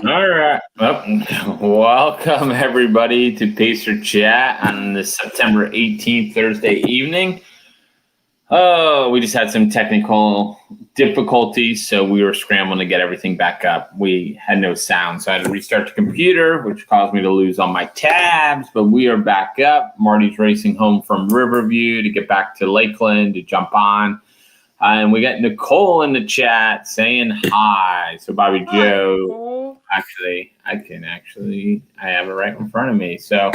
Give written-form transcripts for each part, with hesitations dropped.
All right. Well, welcome everybody to Pacer Chat on this September 18th, Thursday evening. Oh, we just had some technical difficulties, so we were scrambling to get everything back up. We had no sound, so I had to restart the computer, which caused me to lose all my tabs, but we are back up. Marty's racing home from Riverview to get back to Lakeland to jump on. And we got Nicole in the chat saying hi. So Bobby Joe, I have it right in front of me. So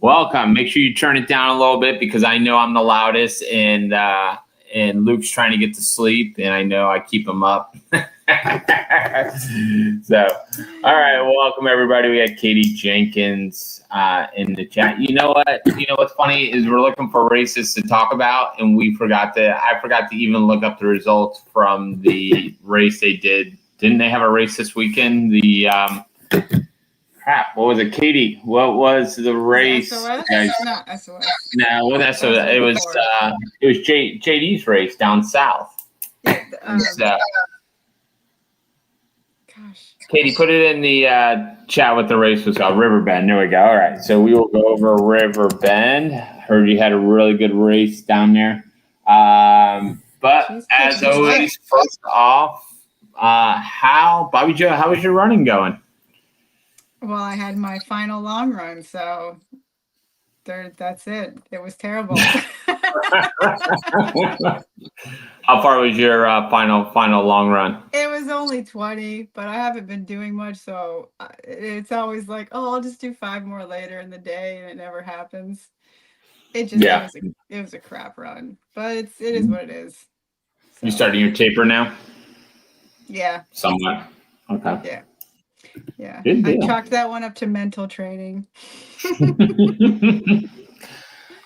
welcome. Make sure you turn it down a little bit because I know I'm the loudest and Luke's trying to get to sleep and I know I keep him up. So, all right, welcome everybody. We had Katie Jenkins in the chat. You know what? You know what's funny is we're looking for races to talk about, and I forgot to even look up the results from the race they did. Didn't they have a race this weekend? What was it, Katie? What was the race? SOS? Not SOS. No, what that? So it was JD's race down south. Gosh. Katie, put it in the chat what the race was called. Riverbend. There we go. All right. So we will go over Riverbend. Heard you had a really good race down there. But as always, first off, Bobby Joe, how was your running going? Well, I had my final long run, so that's it. It was terrible. How far was your final long run? It was only 20, but I haven't been doing much, so it's always like, oh, I'll just do 5 more later in the day, and it never happens. It was a crap run, but it is what it is. So. You starting your taper now? Yeah. Somewhat. Okay. Yeah. I chalked that one up to mental training.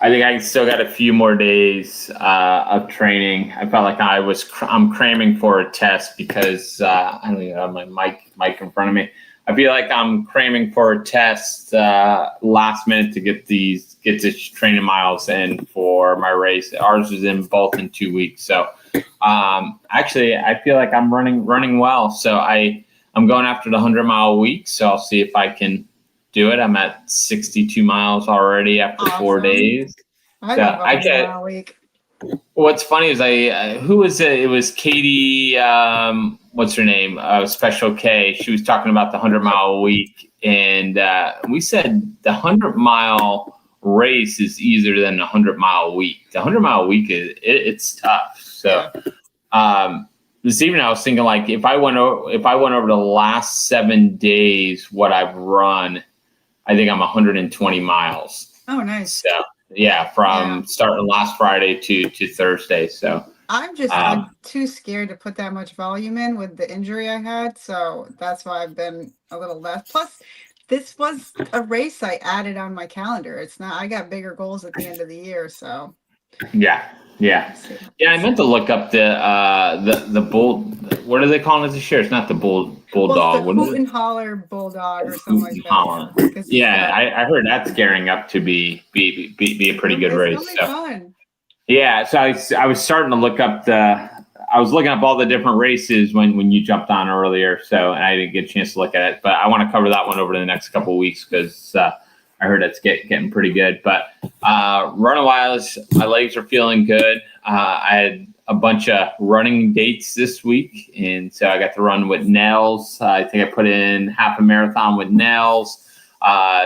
I think I still got a few more days of training. I felt like I'm cramming for a test because I don't even have my mic in front of me. I feel like I'm cramming for a test last minute to get this training miles in for my race. Ours is in both in 2 weeks. So actually, I feel like I'm running well. So I'm going after the 100-mile week. So I'll see if I can do it. I'm at 62 miles already after 4 days. I love a 100-mile week. What's funny is who was it? It was Katie. What's her name? Special K. She was talking about the 100-mile week, and we said the 100-mile race is easier than the 100-mile week. The 100-mile week it's tough. So this evening I was thinking like if I went over the last 7 days what I've run, I think I'm 120 miles. Oh, nice. So yeah, from starting last Friday to Thursday. So I'm too scared to put that much volume in with the injury I had. So that's why I've been a little less. Plus, this was a race I added on my calendar. It's not. I got bigger goals at the end of the year. So yeah. I meant to look up the bull. What are they calling it this year? It's not the bulldog. Well, the Hoot and Holler bulldog or something like that. Yeah, I heard that's gearing up to be a pretty good race. It's so fun. Yeah, so I was starting to look up I was looking up all the different races when you jumped on earlier. So and I didn't get a chance to look at it, but I want to cover that one over the next couple of weeks because I heard it's getting pretty good. But running-wise, my legs are feeling good. I had a bunch of running dates this week, and so I got to run with Nels. I think I put in half a marathon with Nels.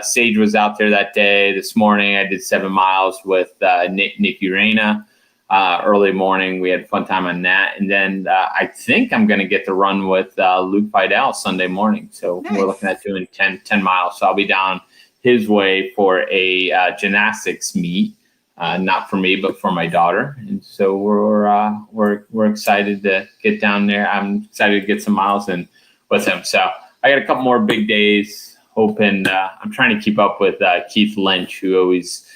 Sage was out there that day. This morning, I did 7 miles with Nick Urena. Early morning, we had a fun time on that. And then I think I'm going to get to run with Luke Fidel Sunday morning. So We're looking at doing 10 miles. So I'll be down his way for a gymnastics meet, not for me, but for my daughter. And so we're excited to get down there. I'm excited to get some miles in with him. So I got a couple more big days. Hoping I'm trying to keep up with Keith Lynch, who's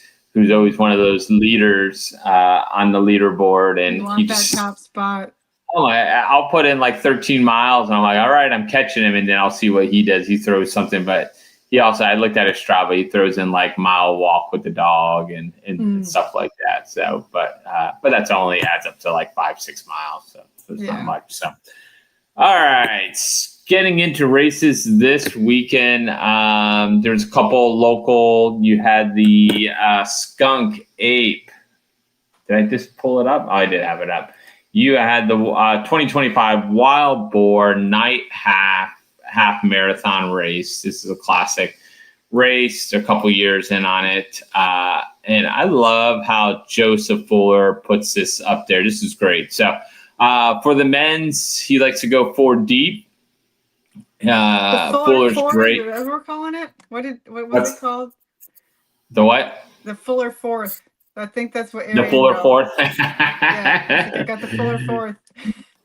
always one of those leaders on the leaderboard, and he just that top spot. Oh, I'll put in like 13 miles, and I'm like, all right, I'm catching him, and then I'll see what he does. He throws something, but I looked at his Strava. He throws in like mile walk with the dog and stuff like that. So, but that's only adds up to like 5-6 miles, so it's not much. So, all right. getting into races this weekend, there's a couple local. You had the Skunk Ape. Did I just pull it up? Oh, I did have it up. You had the 2025 Wild Boar Night Half Marathon race. This is a classic race. A couple years in on it, and I love how Joseph Fuller puts this up there. This is great. So for the men's, he likes to go 4 deep. Fuller's great. As we're calling it. What was it called? The what? The Fuller Fourth. I think that's what the Fuller Fourth. Yeah, I got the Fuller Fourth.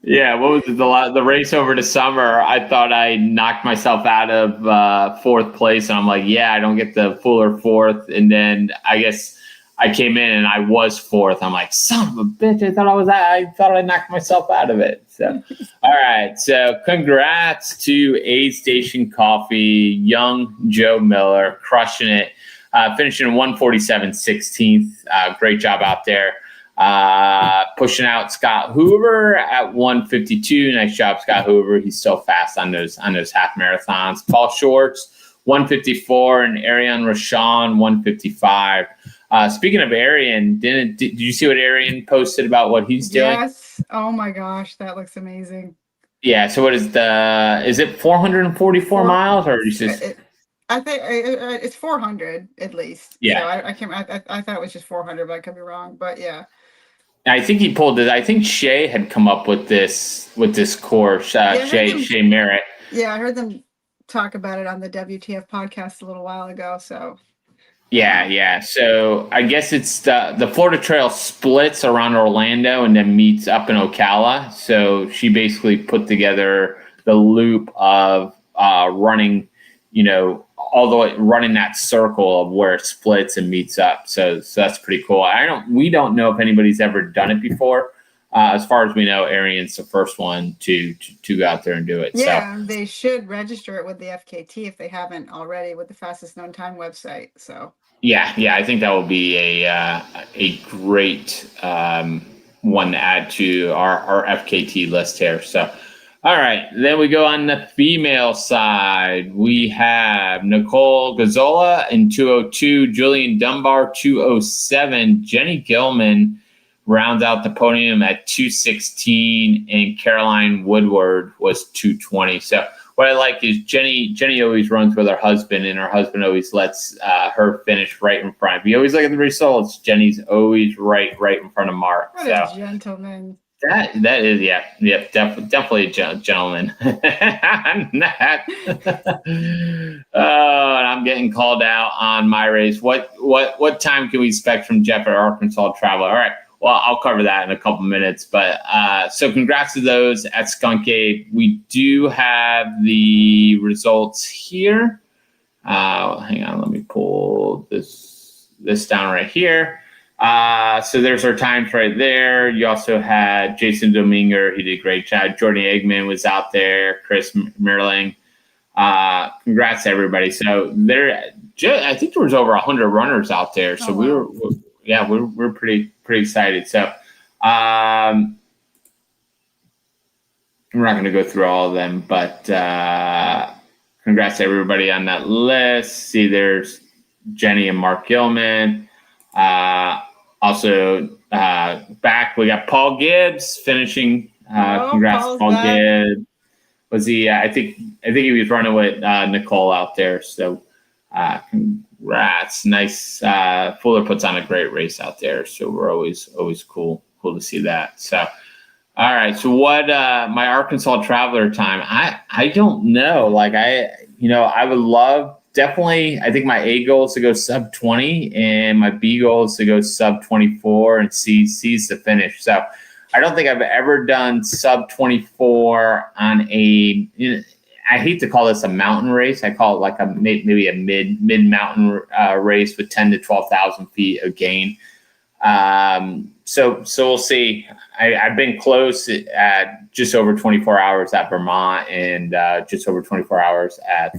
Yeah, what was it? The race over the summer, I thought I knocked myself out of 4th place, and I'm like, yeah, I don't get the Fuller Fourth, and then I guess I came in and I was 4th. I'm like, son of a bitch! I thought I knocked myself out of it. So, all right. So, congrats to Aid Station Coffee, young Joe Miller, crushing it, finishing 147 16th. Great job out there. Pushing out Scott Hoover at 152. Nice job, Scott Hoover. He's so fast on those half marathons. Paul Shorts 154 and Arian Rashawn 155. Speaking of Arian, did you see what Arian posted about what he's doing? Yes. Oh my gosh, that looks amazing. Yeah. So what is it 444 miles or is it? I think it's 400 at least. Yeah. So I thought it was just 400, but I could be wrong. But yeah. I think he pulled it. I think Shay had come up with this course. Shay Merritt. Yeah, I heard them talk about it on the WTF podcast a little while ago. So. Yeah. So I guess it's the Florida Trail splits around Orlando and then meets up in Ocala. So she basically put together the loop of running, all the way running that circle of where it splits and meets up. So that's pretty cool. We don't know if anybody's ever done it before. As far as we know, Arian's the first one to go out there and do it. Yeah, so they should register it with the FKT if they haven't already with the fastest known time website. So yeah, I think that will be a great one to add to our FKT list here. So. All right, then we go on the female side. We have Nicole Gazzola in 202, Julian Dunbar 207, Jenny Gilman rounds out the podium at 216, and Caroline Woodward was 220. So what I like is Jenny always runs with her husband, and her husband always lets her finish right in front. If you always look at the results, Jenny's always right in front of Mark. What a gentleman. That is, definitely a gentleman. And I'm getting called out on my race. What time can we expect from Jeff at Arkansas Traveler? All right, well, I'll cover that in a couple minutes. But so congrats to those at Skunk Ape. We do have the results here. Hang on, let me pull this down right here. So there's our times right there. You also had Jason Dominger. He did a great job. Jordan Eggman was out there. Chris Merling. Congrats to everybody. So I think there was over 100 runners out there. So we're pretty excited. So we're not going to go through all of them, but congrats to everybody on that list. See, there's Jenny and Mark Gilman. Also back, we got Paul Gibbs finishing. Congrats, Paul Gibbs. Was he? I think he was running with Nicole out there. So congrats. Nice. Fuller puts on a great race out there. So we're always cool to see that. So all right. So what? My Arkansas Traveler time. I don't know. Like I would love. Definitely, I think my A goal is to go sub 20 and my B goal is to go sub 24 and C's the finish. So I don't think I've ever done sub 24 on I hate to call this a mountain race. I call it like maybe a mid mountain race with 10 to 12,000 feet of gain. So we'll see. I've been close at just over 24 hours at Vermont and just over 24 hours at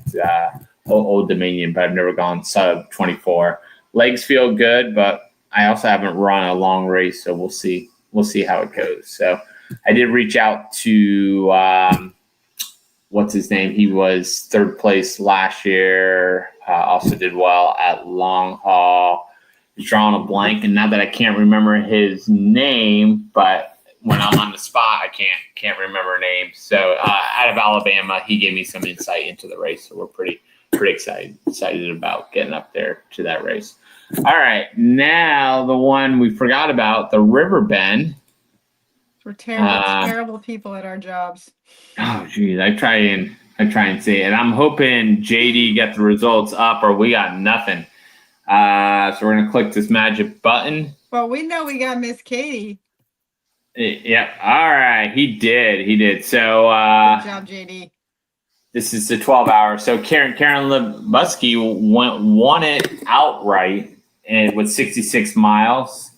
Old Dominion, but I've never gone sub 24. Legs feel good, but I also haven't run a long race, so we'll see how it goes. So I did reach out to what's his name? He was third place last year. Also did well at long haul. Drawing a blank, and now that I can't remember his name, but when I'm on the spot, I can't remember names. So out of Alabama, he gave me some insight into the race. So we're pretty excited about getting up there to that race. All right, now the one we forgot about, the River Bend. We're terrible people at our jobs. Oh, geez, I try and see, and I'm hoping JD got the results up, or we got nothing. So we're gonna click this magic button. Well, we know we got Miss Katie. Yep. All right, he did. So good job, JD. This is the 12-hour. So Karen Lebusky won it outright and with 66 miles.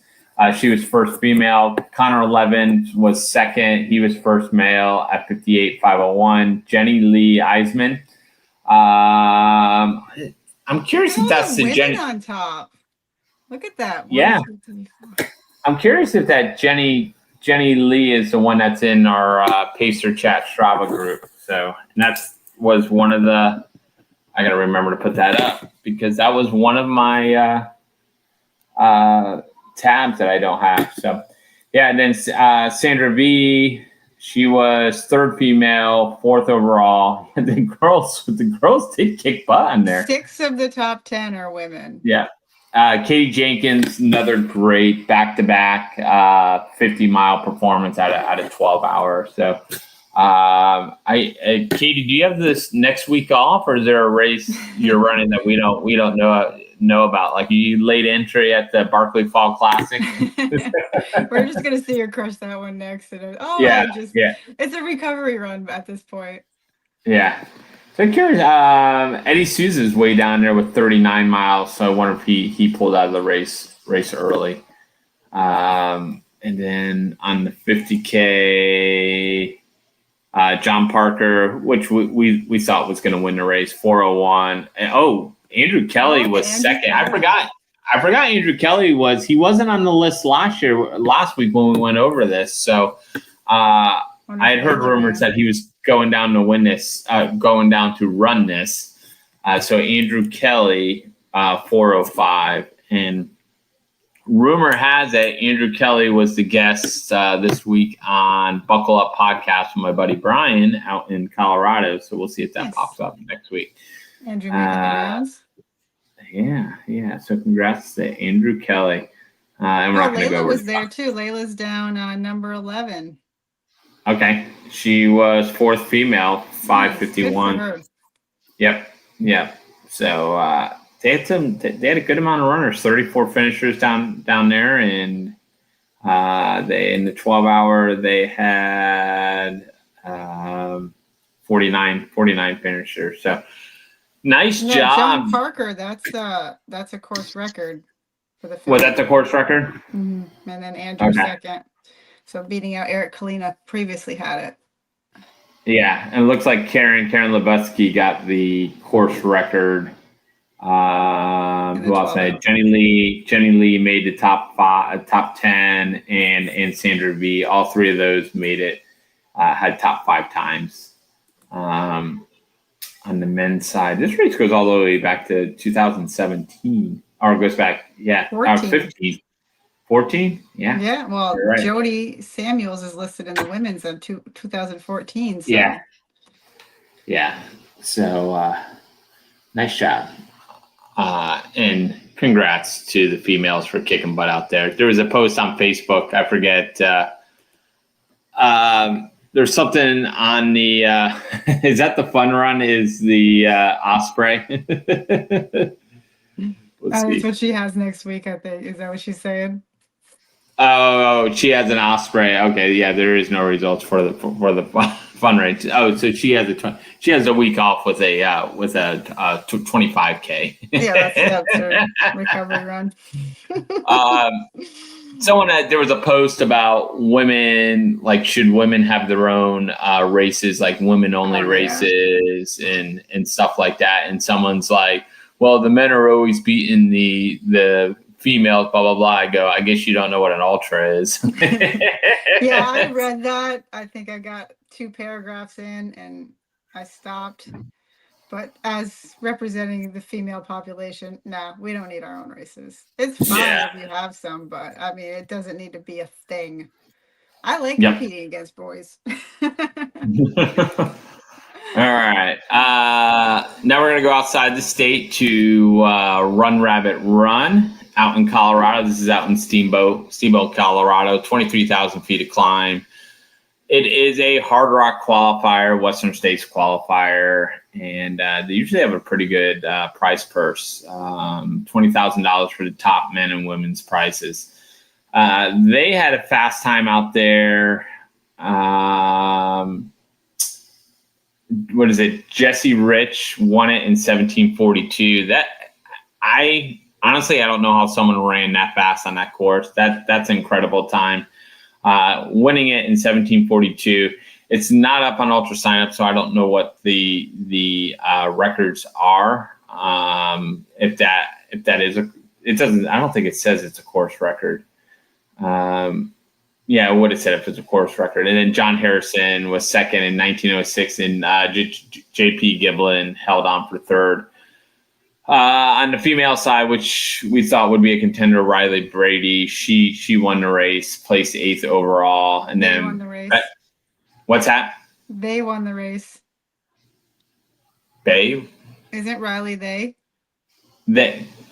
She was first female. Connor Levin was second. He was first male at 58.501. Jenny Lee Eisman. I'm curious if that's the Jenny on top. Look at that. Yeah. I'm curious if that Jenny Lee is the one that's in our Pacer Chat Strava group. So, and was one of the, I got to remember to put that up because that was one of my tabs that I don't have. So, yeah. And then Sandra V, she was third female, fourth overall. And the girls did kick butt on there. 6 of the top 10 are women. Yeah. Katie Jenkins, another great back-to-back 50-mile performance out of 12 hours. So, Katie, do you have this next week off, or is there a race you're running that we don't know about? Like you late entry at the Barkley Fall Classic. We're just gonna see her crush that one next. It's a recovery run at this point. Yeah. So I'm curious. Eddie Souza's way down there with 39 miles. So I wonder if he pulled out of the race early. And then on the 50K, John Parker, which we thought was going to win the race, 4:01. And, Andrew Kelly was second. I forgot Andrew Kelly wasn't on the list last week when we went over this. So I had heard rumors that he was going down to run this. So Andrew Kelly, 4:05, and rumor has it Andrew Kelly was the guest this week on Buckle Up Podcast with my buddy Brian out in Colorado. So we'll see if that pops up next week. Andrew making the rounds. Yeah. So congrats to Andrew Kelly. And we're not going to go. Layla was there too. Layla's down number 11. Okay, she was fourth female, 5:51. Yep. So they had a good amount of runners, 34 finishers down there, and they in the 12-hour they had 49 finishers. So nice job, John Parker. That's a course record for the. Was that the course record? Mm-hmm. And then Andrew second. So beating out Eric Kalina previously had it. Yeah, and it looks like Karen Lebusky got the course record. Who else had? Jenny Lee made the top 10, and Sandra V. All three of those made it. Had top 5 times. On the men's side, this race goes all the way back to 2017, or it goes back, 15. 14? Yeah. Yeah. Well, right. Jody Samuels is listed in the women's of 2014. So. Yeah. So nice job. And congrats to the females for kicking butt out there. There was a post on Facebook. I forget. There's something on the. Is that the fun run? Is the Osprey? That's what she has next week, I think. Is that what she's saying? Oh, she has an Osprey. Okay, yeah, there is no results for the fun race. Oh, so she has a week off with a 25K. Yeah, that's her recovery run. There was a post about women, like should women have their own races, like women only races and stuff like that. And someone's like, well, the men are always beating the females, blah, blah, blah. I go, I guess you don't know what an ultra is. Yeah, I read that. I think I got 2 paragraphs in, and I stopped. But as representing the female population, no, we don't need our own races. It's fine Yeah. if you have some, but I mean, it doesn't need to be a thing. I like Yep. competing against boys. All right. Now we're going to go outside the state to Run Rabbit Run out in Colorado. This is out in Steamboat, Colorado, 23,000 feet of climb. It is a Hard Rock qualifier, Western States qualifier, and they usually have a pretty good prize purse, $20,000 for the top men and women's prizes. They had a fast time out there. What is it? Jesse Rich won it in 17:42. That I honestly, I don't know how someone ran that fast on that course. That's an incredible time. Winning it in 17:42. It's not up on Ultra Sign Up, so I don't know what the records are. If that is it doesn't. I don't think it says it's a course record. Yeah, it would have said if it's a course record. And then John Harrison was second in 1906, and J.P. Giblin held on for third. On the female side, which we thought would be a contender, Riley Brady, she won the race, placed 8th overall. And They then won the race. What's that? They won the race. Bay? Isn't Riley they?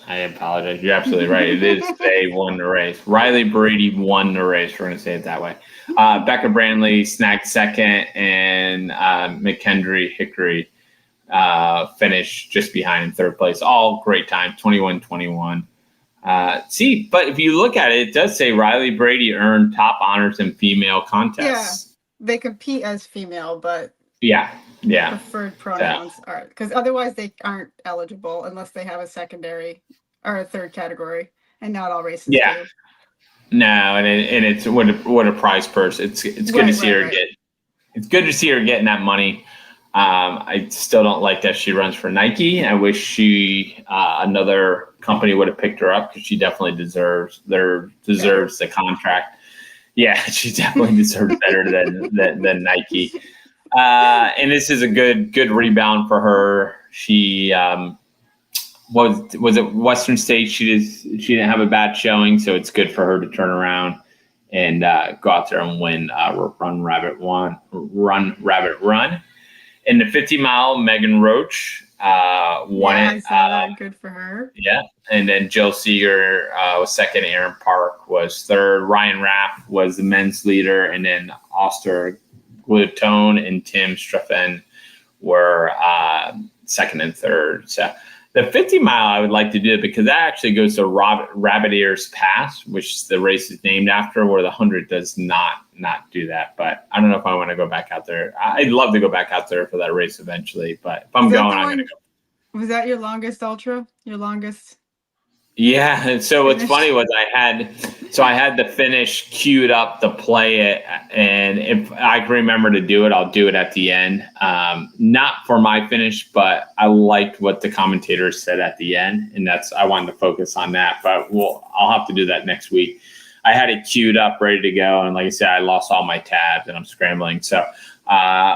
I apologize. You're absolutely right. It is they won the race. Riley Brady won the race. We're going to say it that way. Becca Brandley snagged second, and McKendry Hickory finished just behind in third place. All great time, 21-21. But if you look at it, it does say Riley Brady earned top honors in female contests. Yeah, they compete as female, but Yeah. preferred pronouns are, because otherwise they aren't eligible unless they have a secondary or a third category, and not all races Yeah. do. No, and it's what a prize purse. It's good to see her get. It's good to see her getting that money. I still don't like that she runs for Nike. I wish another company would have picked her up, because she definitely deserves the contract. Yeah, she definitely deserves better than Nike. And this is a good rebound for her. She was at Western States. She didn't have a bad showing, so it's good for her to turn around and go out there and win Run Rabbit Run. In the 50-mile, Megan Roach won it. I saw that. Good for her. Yeah, and then Jill Seeger was second. Aaron Park was third. Ryan Raff was the men's leader, and then Oster Glutone and Tim Straffen were second and third. So the 50-mile, I would like to do it because that actually goes to Rabbit Ears Pass, which the race is named after, where the 100 does not do that. But I don't know if I want to go back out there. I'd love to go back out there for that race eventually, but if I'm going, I'm going to go. Was that your longest ultra? Your longest? Yeah, and so what's funny was I had the finish queued up to play it, and if I can remember to do it, I'll do it at the end. Not for my finish, but I liked what the commentators said at the end, and I wanted to focus on that. But I'll have to do that next week. I had it queued up, ready to go, and like I said, I lost all my tabs, and I'm scrambling. So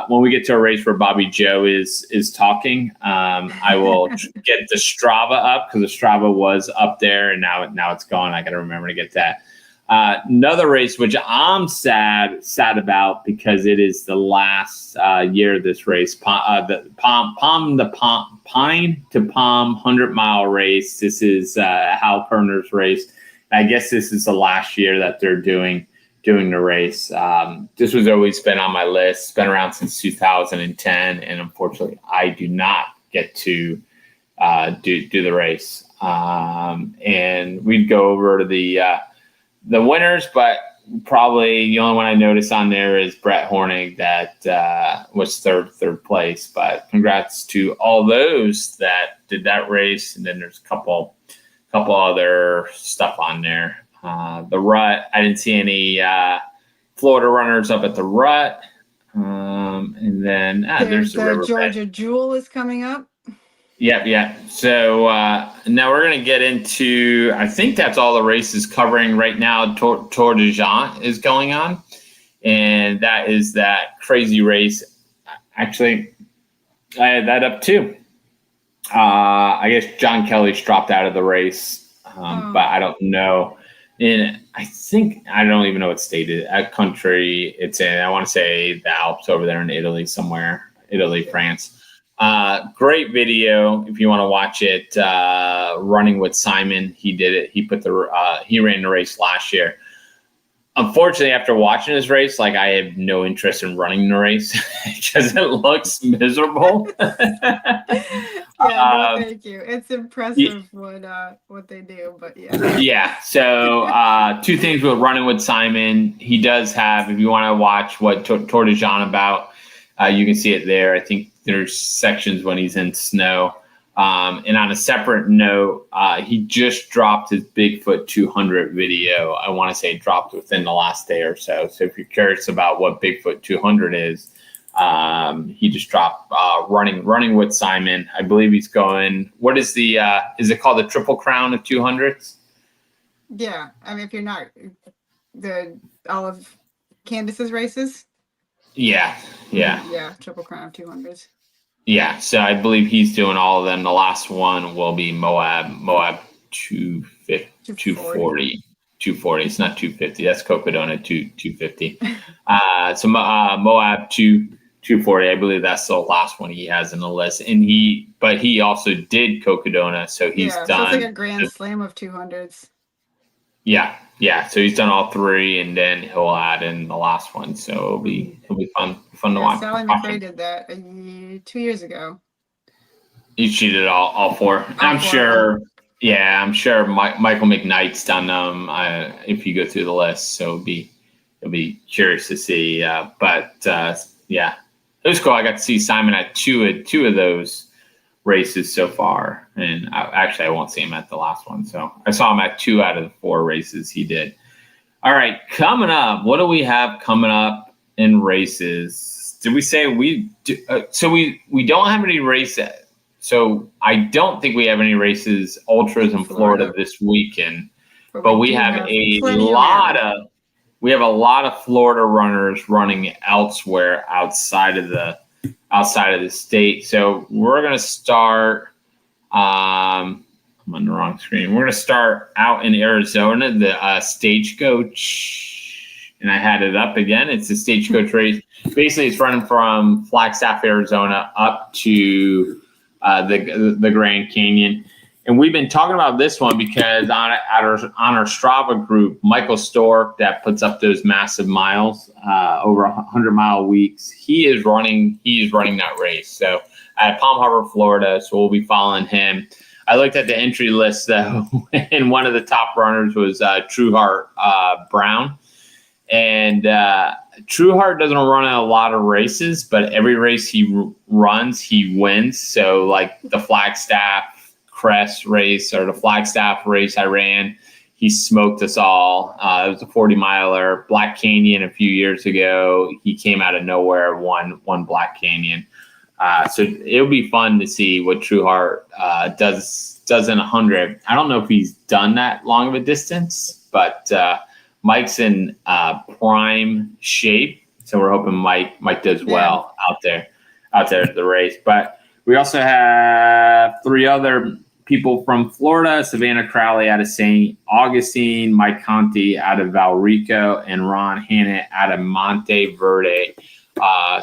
when we get to a race where Bobby Joe is talking, I will get the Strava up, because the Strava was up there, and now it's gone. I got to remember to get that. Another race which I'm sad about, because it is the last year of this race, Pine to Palm 100-mile race. This is Hal Perner's race. I guess this is the last year that they're doing the race. This was always been on my list. It's been around since 2010, and unfortunately, I do not get to do the race. And we'd go over to the winners, but probably the only one I noticed on there is Brett Hornig, that was third place. But congrats to all those that did that race, and then there's a couple other stuff on there. The Rut, I didn't see any Florida runners up at the Rut. And then there's the Georgia Jewel is coming up. Yeah. So now we're going to get into, I think that's all the races covering right now. Tour de Jean is going on. And that is that crazy race. Actually, I had that up too. I guess John Kelly's dropped out of the race, but I don't know. And I think I don't even know what state country it's in. I want to say the Alps over there in Italy somewhere, Italy, France. Great video if you want to watch it. Running with Simon, he did it. He ran the race last year. Unfortunately, after watching this race, like I have no interest in running the race because it looks miserable. No, thank you. It's impressive what they do, but yeah. Yeah. So two things with running with Simon. He does have, if you want to watch what Tour de Jean about, you can see it there. I think there's sections when he's in snow. And on a separate note, he just dropped his Bigfoot 200 video. I want to say it dropped within the last day or so. So if you're curious about what Bigfoot 200 is, he just dropped running with Simon. I believe he's going. What is is it called the Triple Crown of 200s? Yeah, I mean, if you're not all of Candace's races. Yeah. Triple Crown of 200s. Yeah, so I believe he's doing all of them. The last one will be Moab 240. 240. It's not 250. That's Cocodona 250. So Moab 240. I believe that's the last one he has in the list. But he also did Cocodona, so he's done. So it's like a grand slam of 200s. Yeah. So he's done all three, and then he'll add in the last one. So it'll be fun to watch. Sally McRae did that 2 years ago. You cheated all four. I'm sure Michael McKnight's done them. If you go through the list, so it'll be curious to see. But it was cool. I got to see Simon at two of those races so far, and I won't see him at the last one. So I saw him at 2 out of the 4 races he did. All right, coming up, what do we have coming up in races? Did we say we don't have any races? So I don't think we have any races ultras in Florida this weekend, but we have a lot of Florida runners running elsewhere outside of the state. So we're going to start, I'm on the wrong screen. We're going to start out in Arizona, the Stagecoach, and I had it up again. It's a Stagecoach race. Basically, it's running from Flagstaff, Arizona up to the Grand Canyon. And we've been talking about this one because on our Strava group, Michael Stork, that puts up those massive miles, over 100-mile weeks, he is running that race. So at Palm Harbor, Florida, so we'll be following him. I looked at the entry list, though, and one of the top runners was Trueheart Brown. And Trueheart doesn't run a lot of races, but every race he runs, he wins. So like the Flagstaff Crest race or the Flagstaff race I ran, he smoked us all. It was a 40-miler. Black Canyon a few years ago, he came out of nowhere, won Black Canyon. So it'll be fun to see what Trueheart does in 100. I don't know if he's done that long of a distance, but Mike's in prime shape, so we're hoping Mike does well out there at the race. But we also have 3 other people from Florida: Savannah Crowley out of St. Augustine, Mike Conti out of Valrico, and Ron Hannett out of Monte Verde.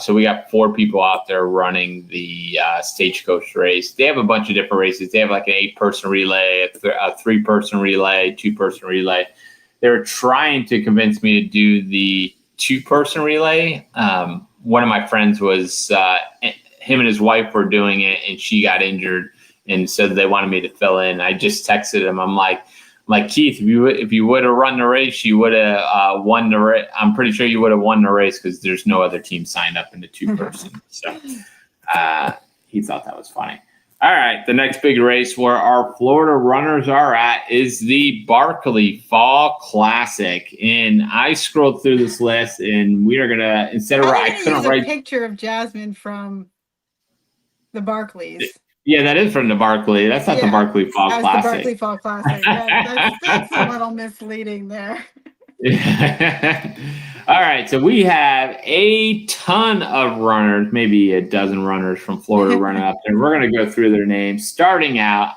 So we got 4 people out there running the Stagecoach race. They have a bunch of different races. They have like an 8-person relay, a 3-person relay, 2-person relay. They were trying to convince me to do the 2-person relay. One of my friends was, him and his wife were doing it, and she got injured, and so they wanted me to fill in. I just texted him. I'm like, Keith, if you would have run the race, you would have won the race. I'm pretty sure you would have won the race because there's no other team signed up in the 2-person. So he thought that was funny. All right, the next big race where our Florida runners are at is the Barkley Fall Classic. And I scrolled through this list, and we are gonna I couldn't write a picture of Jasmine from the Barclays. Yeah, that is from the Barkley. That's not the Barkley Fall Classic. The Barkley Fall Classic. That's a little misleading there. All right, so we have a ton of runners, maybe a dozen runners from Florida running up there. We're going to go through their names, starting out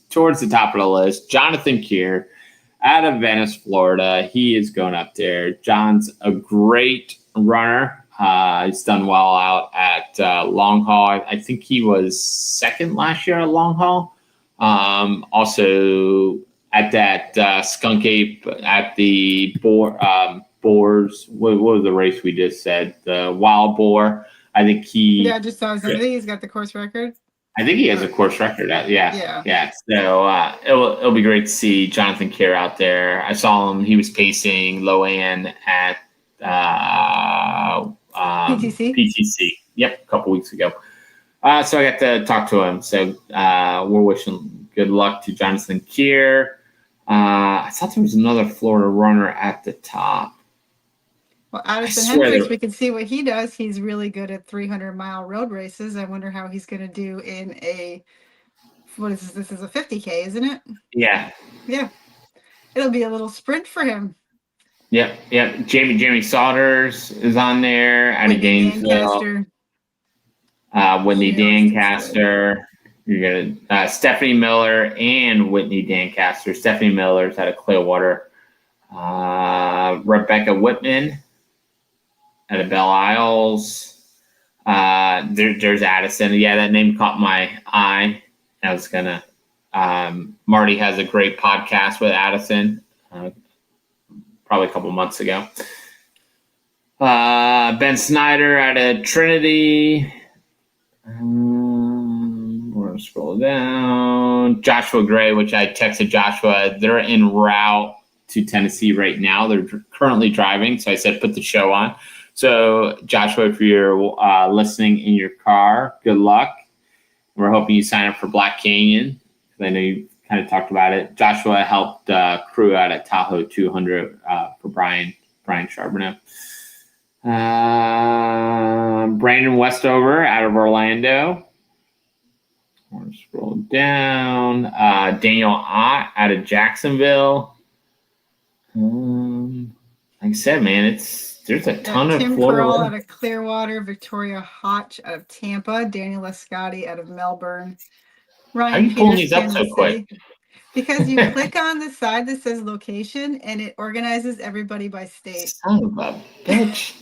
towards the top of the list. Jonathan Keir, out of Venice, Florida. He is going up there. John's a great runner. He's done well out at long haul. I think he was second last year at long haul. Also at that Skunk Ape at the Boars. What was the race we just said? The Wild Boar. I think I just saw something. He's got the course record. I think he has a course record. Yeah. So it'll be great to see Jonathan Keir out there. I saw him. He was pacing Loan at PTC. Yep, a couple weeks ago. So I got to talk to him. So we're wishing good luck to Jonathan Keir. I thought there was another Florida runner at the top. Well, Addison Hendricks, we can see what he does. He's really good at 300-mile road races. I wonder how he's going to do in what is this? This is a 50K, isn't it? Yeah. Yeah. It'll be a little sprint for him. Yep. Jamie Saunders is on there out of Gainesville. Whitney Dancaster. You're gonna Stephanie Miller and Whitney Dancaster. Stephanie Miller's out of Clearwater. Rebecca Whitman out of Belle Isles. There's Addison. Yeah, that name caught my eye. I was gonna. Marty has a great podcast with Addison. Probably a couple months ago. Ben Snyder out of Trinity. We're going to scroll down. Joshua Gray, which I texted Joshua. They're en route to Tennessee right now. They're currently driving. So I said, put the show on. So Joshua, if you're listening in your car, good luck. We're hoping you sign up for Black Canyon. I know you kind of talked about it. Joshua helped crew out at Tahoe 200 for Brian Charbonneau. Brandon Westover out of Orlando. We'll scroll down. Daniel Ott out of Jacksonville. Like I said, man, there's a ton of Tim Florida. Pearl out of Clearwater, Victoria Hotch out of Tampa, Daniel Escotti out of Melbourne. Ryan How are you pulling these up so quick? Because you click on the side that says location and it organizes everybody by state. Son of a bitch.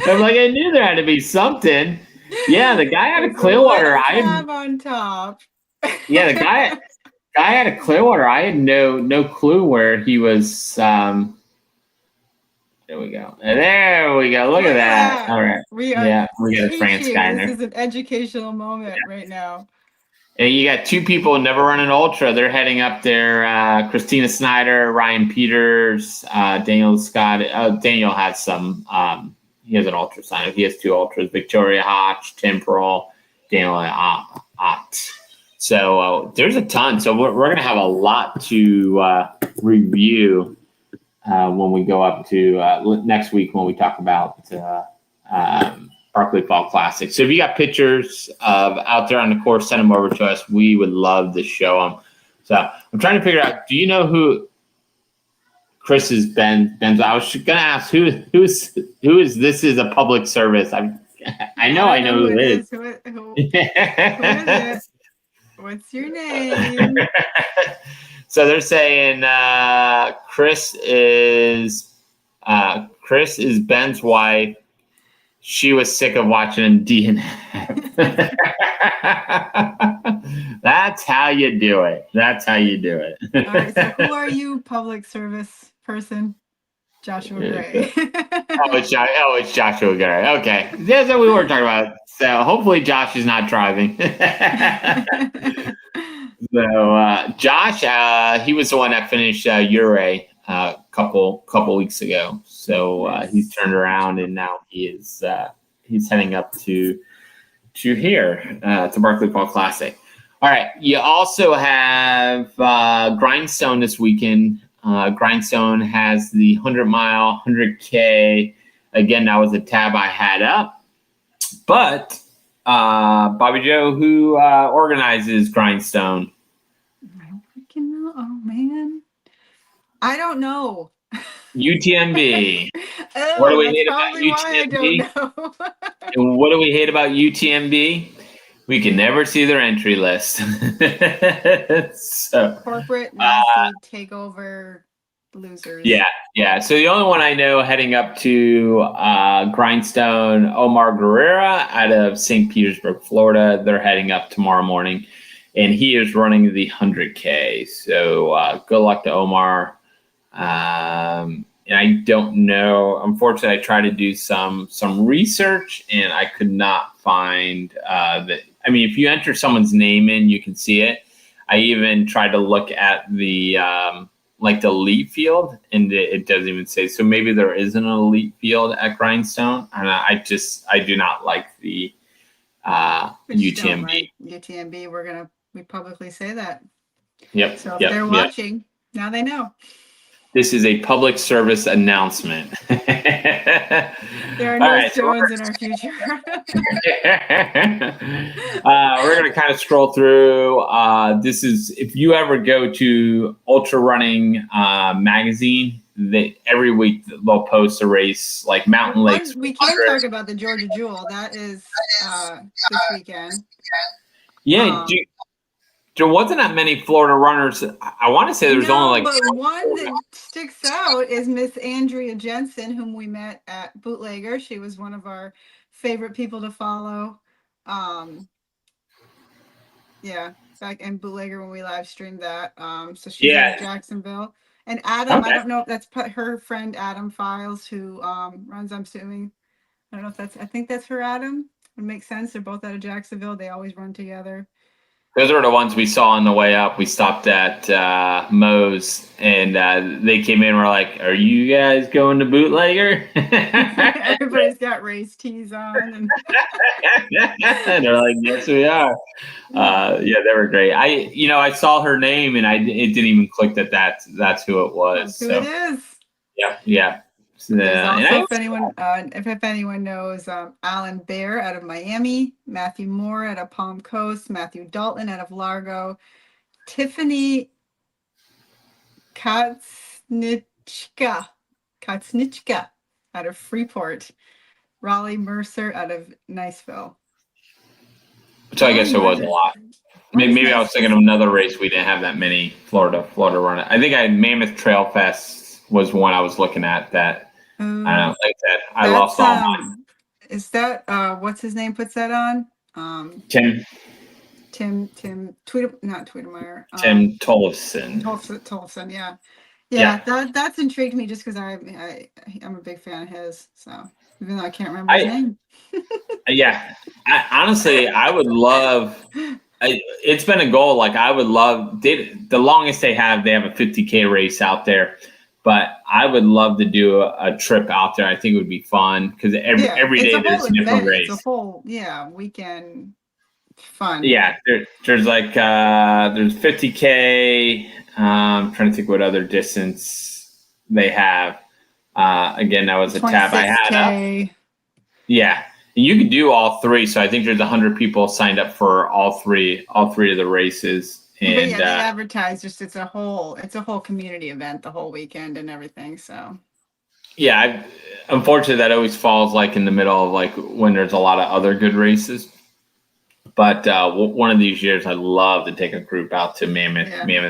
I'm like, I knew there had to be something. Yeah, the guy out of Clearwater. I have on top. Yeah, the guy out of Clearwater. I had no clue where he was. There we go. There we go. Look at that. All right. We got a France guy in there. This is an educational moment right now. And you got two people who never run an ultra. They're heading up there. Christina Snyder, Ryan Peters, Daniel Scott. Daniel has some. He has an ultra sign. He has two ultras. Victoria Hotch, Tim Pearl, Daniel Ott. So there's a ton. So we're going to have a lot to review when we go up to next week when we talk about Barkley Fall Classic. So if you got pictures of out there on the course, send them over to us. We would love to show them. So I'm trying to figure out, do you know who Chris is Ben's? I was going to ask who is this is a public service. I know who it is. Who is it? What's your name? So they're saying Chris is Ben's wife. She was sick of watching him DNF. That's how you do it. All right, so who are you, public service person? Joshua Gray. It's Joshua Gray. Okay. That's what we were talking about. So hopefully Josh is not driving. So Josh, he was the one that finished Uray a couple weeks ago. So he's turned around and now he's heading up to here to Barkley Fall Classic. All right. You also have Grindstone this weekend. Grindstone has the 100-mile, 100K. Again, that was a tab I had up. But Bobby Joe, who organizes Grindstone? I don't freaking know. Oh, man. I don't know. UTMB. What do Oh, we that's hate about probably why I don't UTMB? know. And what do we hate about UTMB? We can never see their entry list. So, Corporate nasty takeover losers. yeah. So the only one I know heading up to Grindstone, Omar Guerrera out of St. Petersburg, Florida. They're heading up tomorrow morning, and he is running the 100K. So good luck to Omar. And I don't know. Unfortunately, I tried to do some research, and I could not find that. I mean, if you enter someone's name in, you can see it. I even tried to look at the like the elite field, and it doesn't even say. So maybe there is an elite field at Grindstone, and I do not like the UTMB. Like UTMB, we publicly say that. Yep. So if they're watching, now they know. This is a public service announcement. There are no stones in our future. We're going to kind of scroll through. This is, if you ever go to Ultra Running Magazine, every week they'll post a race like Mountain Lakes. We can talk about the Georgia Jewel. That is this weekend. Yeah. There wasn't that many Florida runners. I want to say there was only like. But one that sticks out is Miss Andrea Jensen, whom we met at Bootlegger. She was one of our favorite people to follow. Back in Bootlegger when we live streamed that. So she's in Jacksonville. And Adam, I don't know if that's her friend Adam Files, who runs, I'm assuming. I don't know if I think that's her, Adam. It makes sense. They're both out of Jacksonville. They always run together. Those are the ones we saw on the way up. We stopped at Moe's, and they came in and were like, "Are you guys going to Bootlegger?" Everybody's got race tees on. And they're like, "Yes, we are." They were great. I saw her name, and it didn't even click that's who it was. That's who it is. Yeah. Also, if anyone knows, Alan Bear out of Miami, Matthew Moore out of Palm Coast, Matthew Dalton out of Largo, Tiffany Katsnichka out of Freeport, Raleigh Mercer out of Niceville. So I guess there was a lot. Maybe I was thinking of another race. We didn't have that many Florida runners. I think Mammoth Trail Fest was one I was looking at that. I don't know, like that. I lost all mine. Is that what's his name puts that on? Tim Tweedemeyer. Tim Tollefson. Tollefson, yeah. That's intrigued me just because I'm a big fan of his. So even though I can't remember his name. Honestly, I would love. It's been a goal. Like I would love. The longest they have a 50K race out there. But I would love to do a trip out there. I think it would be fun because every day there's a different race. It's a whole weekend fun. Yeah, there's like there's 50K. I'm trying to think what other distance they have. Again, that was a tab I had up. Yeah, and you can do all three. So I think there's 100 people signed up for all three of the races. And, they advertise it's a whole community event the whole weekend and everything. So unfortunately that always falls like in the middle of like when there's a lot of other good races. But one of these years I'd love to take a group out to Mammoth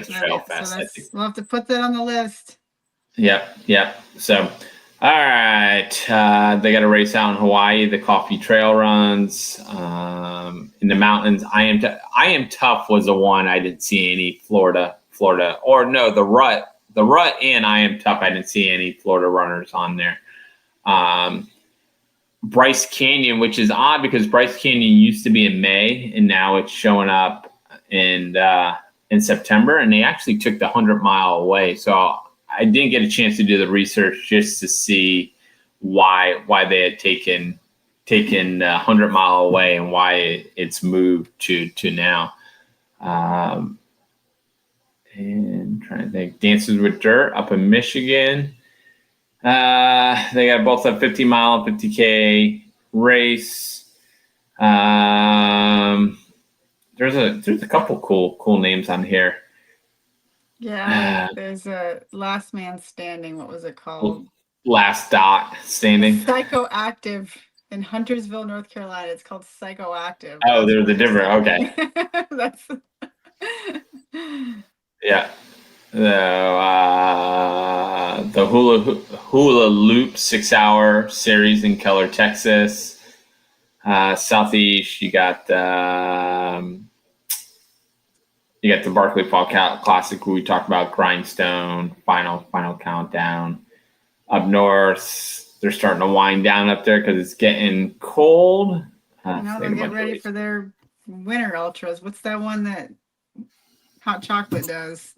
Trail Fest. So we'll have to put that on the list. Yep. So all right, they got a race out in Hawaii, the Coffee Trail Runs. In the mountains, I Am Tough was the one I didn't see any Florida, or no, the Rut and I Am Tough. I didn't see any Florida runners on there. Bryce Canyon, which is odd because Bryce Canyon used to be in May and now it's showing up in September, and they actually took the 100-mile away. So I didn't get a chance to do the research just to see why they had taken 100-mile away and why it's moved to now. And trying to think, Dances with Dirt up in Michigan. They got both a 50-mile and 50K race. There's a couple cool names on here. Yeah, there's a Last Man Standing. What was it called? Last dot standing. Psychoactive in Huntersville, North Carolina. It's called Psychoactive. Oh, That's there's where a they're different. Okay. standing. That's Yeah. The Hula Loop 6-hour series in Keller, Texas. Southeast, you got the Barkley Fall Classic we talked about, Grindstone, final countdown. Up north, they're starting to wind down up there because it's getting cold. they'll get ready for their winter ultras. What's that one that Hot Chocolate does?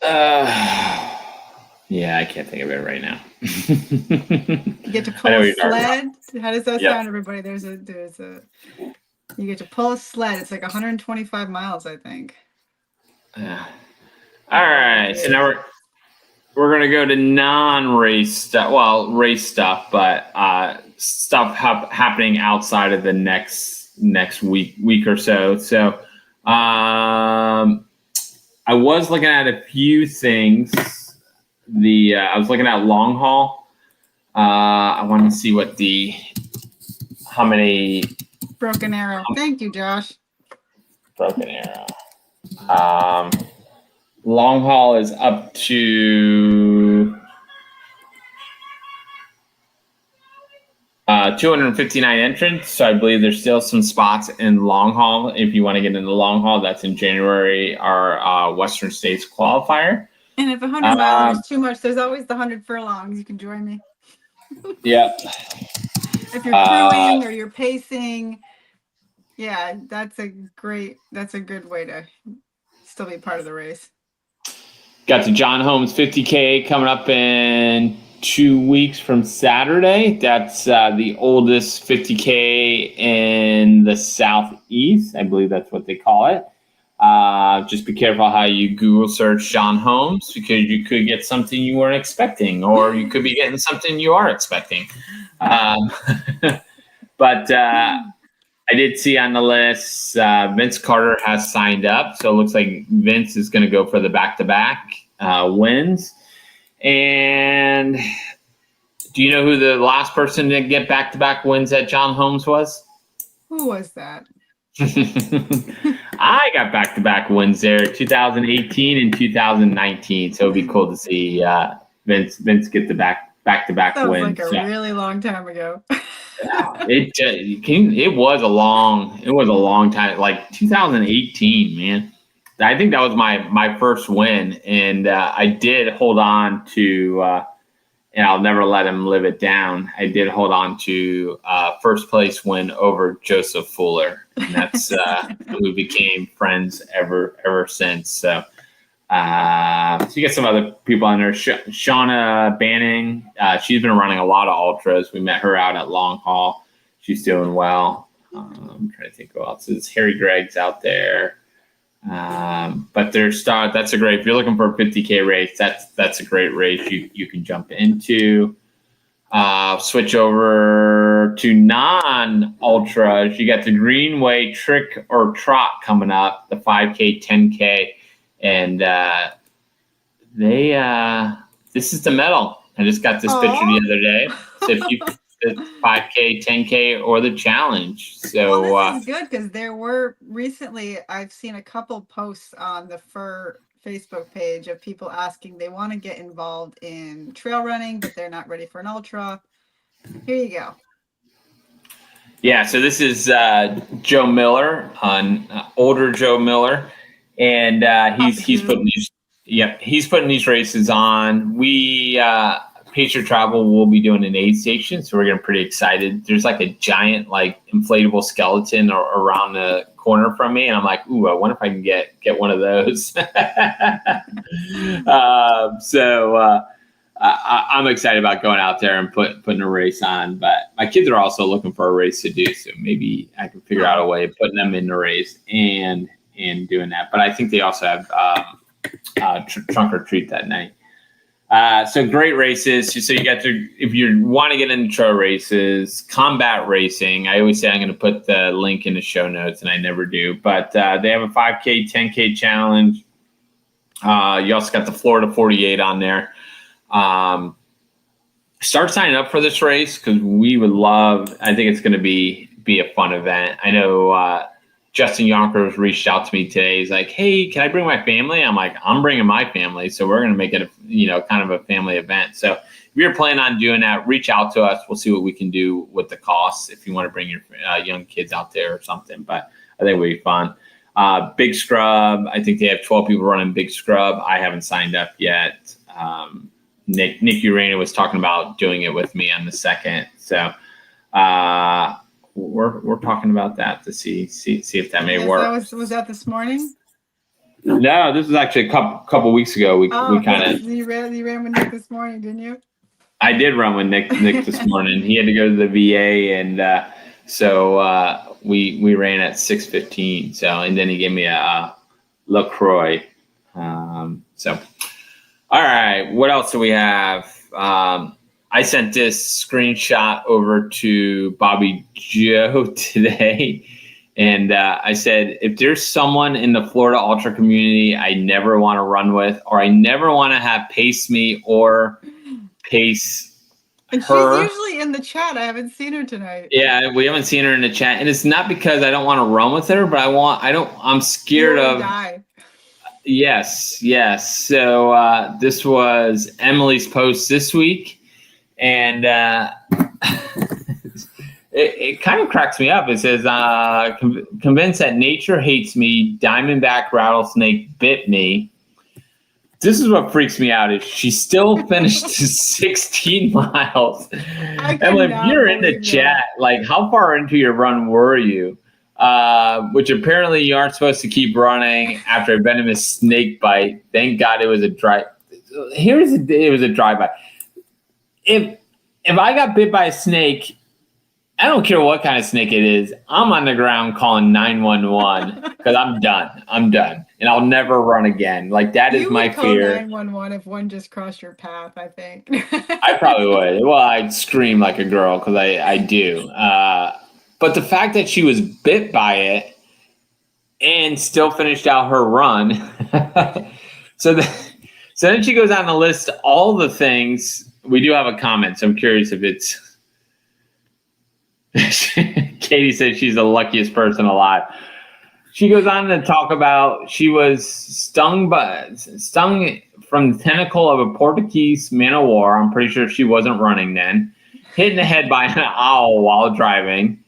Yeah, I can't think of it right now. You get to pull a sled. How does that sound, everybody? There's a you get to pull a sled. It's like 125 miles, I think. Yeah. All right. So now we're gonna go to non-race stuff. Well, race stuff, but stuff happening outside of the next week or so. So I was looking at a few things. I was looking at long haul. I wanted to see how many Broken Arrow. Thank you, Josh. Broken Arrow. Long haul is up to 259 entrants. So I believe there's still some spots in long haul. If you want to get into long haul, that's in January, our Western States qualifier. And if 100 miles is too much, there's always the 100 furlongs. You can join me. Yeah. If you're crewing or you're pacing, yeah, that's a good way to still be part of the race. Got the John Holmes 50K coming up in 2 weeks from Saturday. That's the oldest 50K in the Southeast. I believe that's what they call it. Just be careful how you Google search John Holmes, because you could get something you weren't expecting, or you could be getting something you are expecting. But I did see on the list, Vince Carter has signed up. So it looks like Vince is going to go for the back-to-back wins. And do you know who the last person to get back-to-back wins at John Holmes was? Who was that? I got back-to-back wins there, 2018 and 2019. So it'd be cool to see Vince get the back-to-back wins. Sounds like a really long time ago. It was a long time, like 2018, man. I think that was my first win, and I did hold on to, and I'll never let him live it down. I did hold on to first place win over Joseph Fuller, and that's we became friends ever since. So you get some other people on there. Shauna Banning, she's been running a lot of ultras. We met her out at Long Haul. She's doing well. I'm trying to think who else is. Harry Gregg's out there. But that's a great, if you're looking for a 50K race, that's a great race you can jump into. Switch over to non-ultras. You got the Greenway Trick or Trot coming up, the 5K, 10K. And this is the medal. I just got this picture the other day. So if you the 5K, 10K, or the challenge. So well, this is good, because there were recently, I've seen a couple posts on the Fur Facebook page of people asking they want to get involved in trail running, but they're not ready for an ultra. Here you go. Yeah, so this is Joe Miller, older Joe Miller, and he's putting these races on. We Pacer Travel will be doing an aid station, so we're getting pretty excited. There's like a giant inflatable skeleton around the corner from me, and I'm like, ooh, I wonder if I can get one of those. I'm excited about going out there and putting a race on, but my kids are also looking for a race to do, so maybe I can figure out a way of putting them in the race and doing that. But I think they also have trunk or treat that night. So great races. So you got to, if you want to get into trail races, combat racing, I always say I'm going to put the link in the show notes, and I never do, but they have a 5K, 10K challenge. You also got the Florida 48 on there. Start signing up for this race because we would love. I think it's going to be a fun event. I know Justin Yonkers reached out to me today. He's like, "Hey, can I bring my family?" I'm like, "I'm bringing my family." So we're going to make it kind of a family event. So if you're planning on doing that, reach out to us. We'll see what we can do with the costs if you want to bring your young kids out there or something. But I think it'll be fun. Big Scrub. I think they have 12 people running Big Scrub. I haven't signed up yet. Nick Urena was talking about doing it with me on the 2nd. So we're talking about that to see if that may work. Was that this morning? No, this was actually a couple weeks ago. We kind of you ran with Nick this morning, didn't you? I did run with Nick this morning. He had to go to the VA, and so we ran at 6:15. So and then he gave me a LaCroix. So. All right, what else do we have? I sent this screenshot over to Bobby Joe today, and I said, if there's someone in the Florida Ultra community I never want to run with, or I never want to have pace me or pace and her. She's usually in the chat. I haven't seen her tonight. Yeah, we haven't seen her in the chat, and it's not because I don't want to run with her, but I'm scared of. Die. Yes. So this was Emily's post this week, and it kind of cracks me up. It says, convinced that nature hates me, Diamondback rattlesnake bit me. This is what freaks me out is she still finished 16 miles. Emily, if you're in the chat, like how far into your run were you? Which apparently you aren't supposed to keep running after a venomous snake bite. Thank God it was a dry. It was a dry bite. If I got bit by a snake, I don't care what kind of snake it is. I'm on the ground calling 911 because I'm done. And I'll never run again. Like that is my fear. 911 if one just crossed your path, I think. I probably would. Well, I'd scream like a girl because I do. But the fact that she was bit by it and still finished out her run. So then she goes on to list all the things. We do have a comment, so I'm curious if it's. Katie said she's the luckiest person alive. She goes on to talk about she was stung from the tentacle of a Portuguese man of war. I'm pretty sure she wasn't running then. Hit in the head by an owl while driving.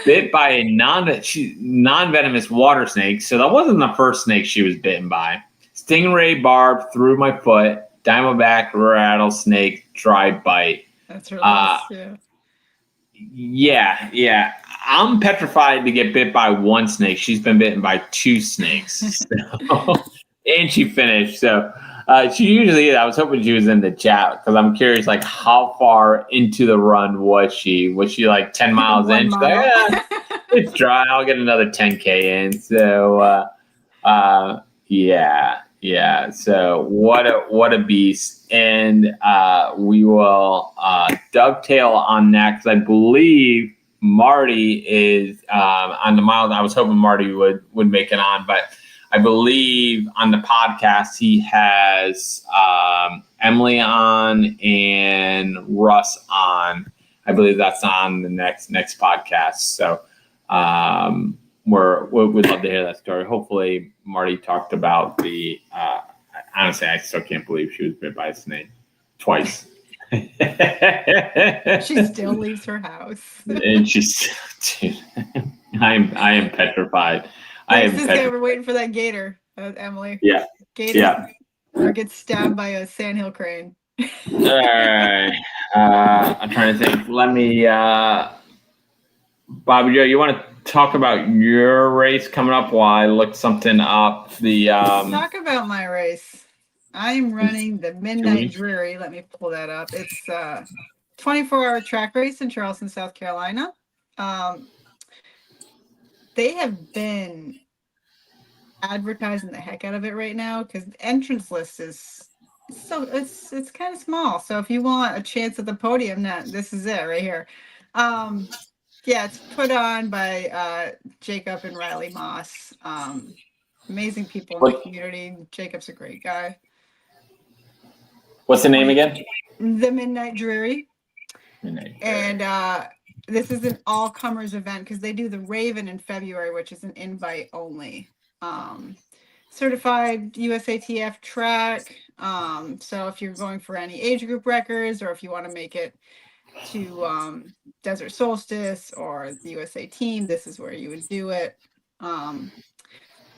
Bit by a non-venomous water snake. So that wasn't the first snake she was bitten by. Stingray barb through my foot. Diamondback rattlesnake dry bite. That's her list, yeah. Yeah. I'm petrified to get bit by one snake. She's been bitten by 2 snakes. So, and she finished. So she usually is. I was hoping she was in the chat because I'm curious, like, how far into the run was she? Was she like 10 miles in? She's like, it's dry. I'll get another 10K in. So, yeah. So what a beast. And we will dovetail on that because I believe Marty is on the miles. I was hoping Marty would make it on, but I believe on the podcast he has Emily on and Russ on. I believe that's on the next podcast. So we'd love to hear that story. Hopefully Marty talked about the. Honestly, I still can't believe she was bit by a snake twice. She still leaves her house. And she's, dude, I am petrified. We're waiting for that gator, Emily. Yeah. Gator. Yeah. Or gets stabbed by a sandhill crane. All right. I'm trying to think. Let me, Bobby Joe, you want to talk about your race coming up while I look something up? Let's talk about my race. I'm running the Midnight Dreary. Let me pull that up. It's a 24-hour track race in Charleston, South Carolina. They have been advertising the heck out of it right now because the entrance list is it's kind of small. So if you want a chance at the podium, this is it right here. Yeah, it's put on by Jacob and Riley Moss. Amazing people in the What, community. Jacob's a great guy. what's the name again? The Midnight Dreary. And this is an all-comers event because they do the Raven in February, which is an invite only. Certified USATF track. So if you're going for any age group records, or if you want to make it to Desert Solstice or the USA team, this is where you would do it.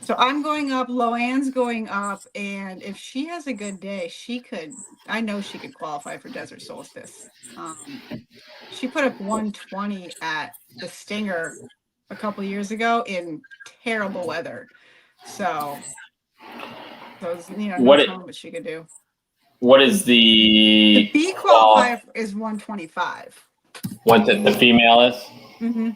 So I'm going up, Loanne's going up, and if she has a good day, I know she could qualify for Desert Solstice. She put up 120 at the Stinger a couple years ago in terrible weather. So those, no telling what she could do. What is the B qualifier is 125. What the female is? Mm-hmm.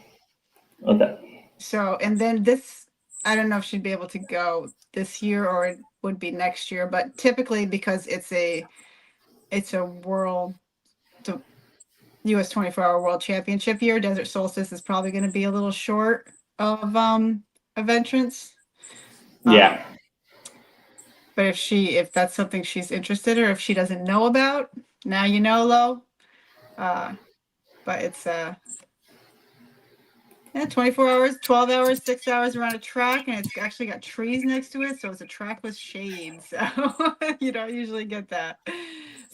Okay. So, and then this, I don't know if she'd be able to go this year or it would be next year, but typically because it's a world, US 24-hour world championship year, Desert Solstice is probably going to be a little short of entrance. Yeah. But if that's something she's interested in, or if she doesn't know about, now you know, Lo. But it's 24 hours, 12 hours, 6 hours around a track, and it's actually got trees next to it, so it's a track with shade. So you don't usually get that.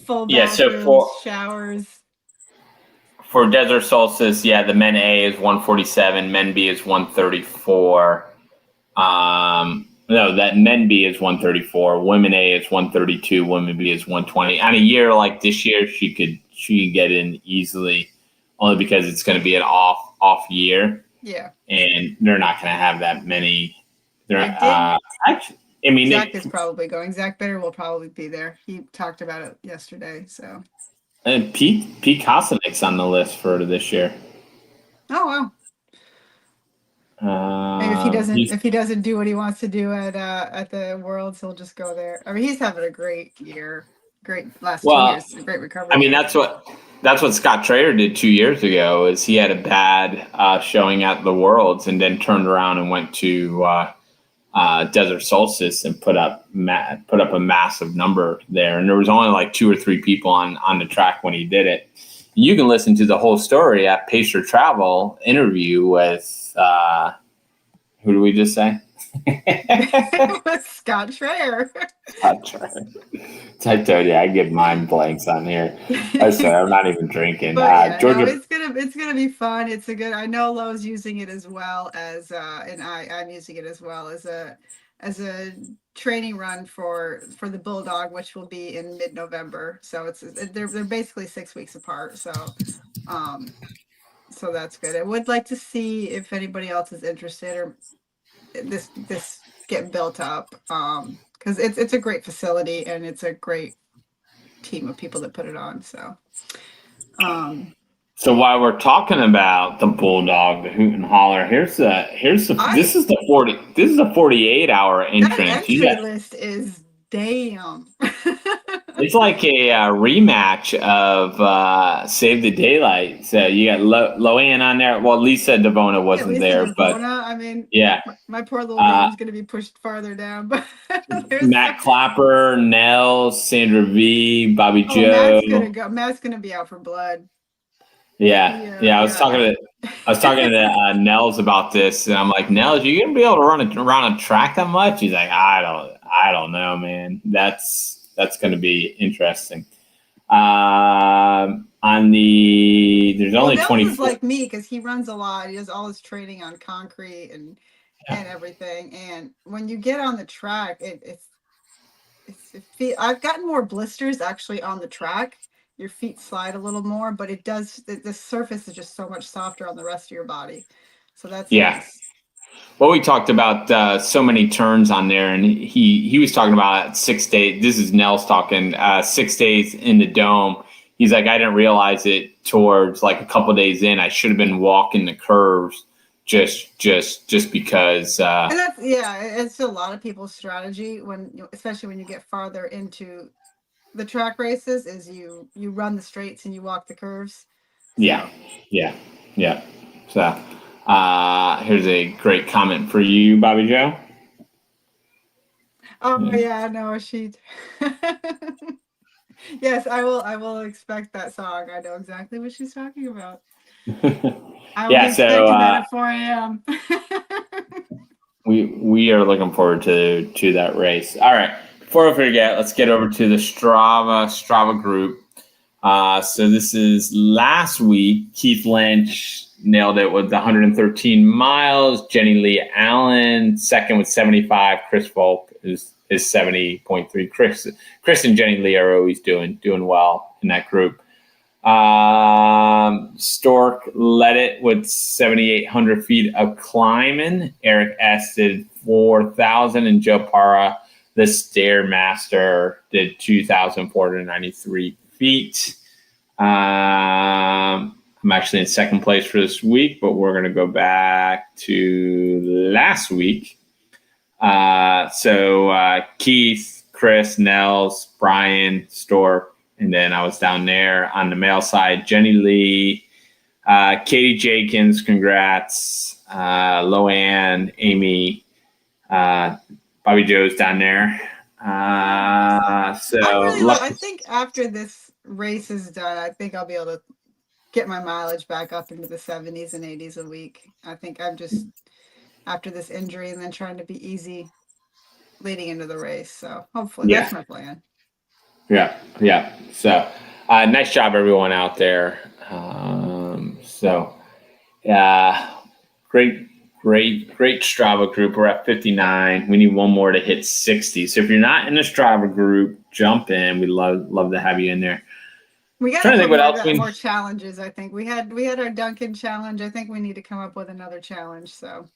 Full bathrooms, showers. For Desert Solstice, the men A is 147, men B is 134. No, that men B is 134, women A is 132, women B is 120. On a year like this year, she could get in easily, only because it's going to be an off year. Yeah. And they're not going to have that many. Zach is probably going. Zach Bitter will probably be there. He talked about it yesterday. So. And Pete Kosinick's on the list for this year. Oh wow. Maybe if he doesn't do what he wants to do at the Worlds, he'll just go there. I mean, he's having a great year, last 2 years, a great recovery. I mean, that's what Scott Trader did 2 years ago. Is he had a bad showing at the Worlds and then turned around and went to Desert Solstice and put up a massive number there. And there was only like 2 or 3 people on the track when he did it. You can listen to the whole story at Pacer Travel interview with. Who do we just say? Scott Schreier. Scott Schreier. I told you I get mind blanks on here. I said I'm not even drinking. Georgia. No, it's gonna be fun. It's a good. I know Lowe's using it as well as, and I'm using it as well as a training run for the Bulldog, which will be in mid-November. So they're basically 6 weeks apart. So that's good. I would like to see if anybody else is interested or this get built up, because it's a great facility and it's a great team of people that put it on. So while we're talking about the Bulldog, the Hoot and Holler, this is the 48-hour entrance. That entry list is damn. It's like a rematch of Save the Daylight. So you got Loanne on there. Well, Lisa Devona wasn't there, but I mean, my poor little name's going to be pushed farther down. But Matt Clapper, Nell, Sandra V, Bobby Joe. Matt's gonna be out for blood. Yeah. I was talking to Nels about this, and I'm like, Nels, you gonna be able to run a track that much? He's like, I don't know, man. That's going to be interesting. There's only 20. Nels is like me because he runs a lot. He does all his training on concrete and everything. And when you get on the track, I've gotten more blisters actually on the track. Your feet slide a little more, but it does. The surface is just so much softer on the rest of your body. So that's nice. Well, we talked about so many turns on there, and he was talking about 6 days. This is Nels talking 6 days in the dome. He's like, I didn't realize it towards like a couple of days in. I should have been walking the curves just because. And it's a lot of people's strategy especially when you get farther into the track races, is you run the straights and you walk the curves. Yeah. So here's a great comment for you, Bobby Joe. Oh yeah, no, she. Yes, I will expect that song. I know exactly what she's talking about. I will be Yeah, so expecting that at 4 a.m. we are looking forward to that race. All right, before I forget, let's get over to the Strava group. So this is last week. Keith Lynch nailed it with 113 miles. Jenny Lee Allen second with 75. Chris Volk is 70.3. Chris and Jenny Lee are always doing well in that group. Stork led it with 7,800 feet of climbing. Eric S did 4,000, and Joe Parra, the Stairmaster, did 2,493 feet. I'm actually in second place for this week, but we're going to go back to last week. So Keith, Chris, Nels, Brian, Stork, and then I was down there on the male side. Jenny Lee, Katie Jenkins, congrats. Loanne, Amy, Bobby Joe's down there. I think after this race is done, I think I'll be able to get my mileage back up into the 70s and 80s a week. I think I'm just after this injury and then trying to be easy leading into the race. So hopefully that's my plan. Yeah. So nice job, everyone out there. Great Strava group. We're at 59. We need one more to hit 60. So if you're not in the Strava group, jump in. We'd love to have you in there. We got to think what else more challenges. I think we had our Duncan challenge. I think we need to come up with another challenge. So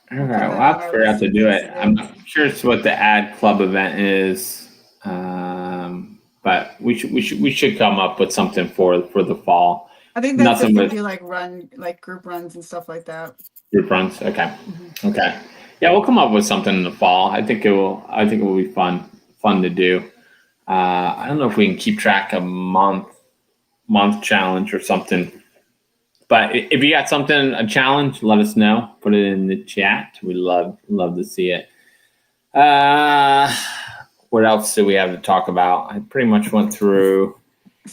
all right, well, I'll figure out to do it. I'm not sure it's what the ad club event is, but we should come up with something for the fall. I think that's if we do like group runs and stuff like that. Group runs, okay, okay. Yeah, we'll come up with something in the fall. I think it will be fun to do. I don't know if we can keep track of month challenge or something. But if you got something, a challenge, let us know. Put it in the chat. We love to see it. What else do we have to talk about? I pretty much went through